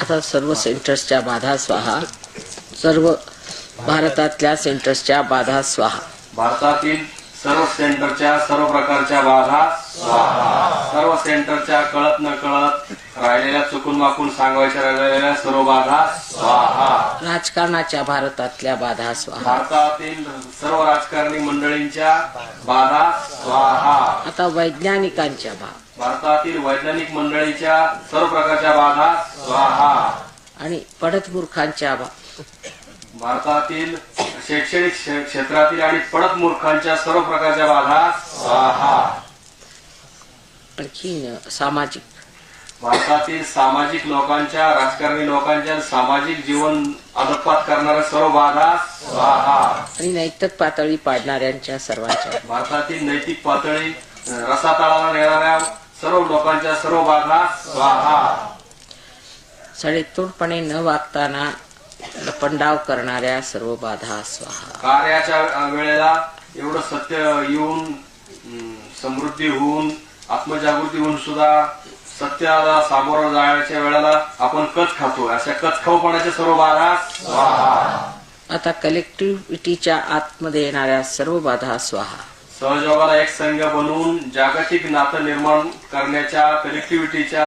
आता सर्व सेंटर्सच्या बाधा स्वाहा. सर्व भारतातल्या सेंटर्सच्या बाधा स्वाहा. भारतातील सर्व सेंटरच्या सर्व प्रकारच्या बाधा स्वाहा. सर्व सेंटरच्या कळत न कळत राहिलेल्या चुकून माकून सांगायच्या राहिलेल्या सर्व बाधा स्वाहा. राजकारणाच्या भारतातल्या बाधा स्वाहा. भारतातील सर्व राजकारणी मंडळींच्या बाधा स्वाहा. आता वैज्ञानिकांच्या भारतातील वैज्ञानिक मंडळीच्या सर्व प्रकारच्या बाधा स्वाहा. आणि पडत मूर्खांच्या भारतातील शैक्षणिक क्षेत्रातील आणि पडत मूर्खांच्या सर्व प्रकारच्या बाधा स्वाहा. आणखी सामाजिक भारतातील सामाजिक लोकांच्या राजकारणी लोकांच्या सामाजिक जीवन अधपात करणाऱ्या सर्व बाधा स्वाहा. आणि नैतिक पातळी पाडणाऱ्यांच्या सर्वांच्या. भारतातील नैतिक पातळी रसातळाला नेणाऱ्या सर्व लोकांच्या सर्व बाधा स्वाहा. सडेतोडपणे न वागताना लपंडाव करणाऱ्या सर्व बाधा स्वाहा. कार्याच्या वेळेला एवढं सत्य येऊन समृद्धी होऊन आत्मजागृती होऊन सुद्धा सत्याला सामोरं जाण्याच्या वेळेला आपण कच खातो अशा कचखाऊपणाच्या सर्व बाधा स्वाहा. आता कलेक्टिव्हिटीच्या आतमध्ये येणाऱ्या सर्व बाधा स्वाहा. सहयोगाला एक संघ बनवून जागतिक नातं निर्माण करण्याच्या कलेक्टिव्हिटीच्या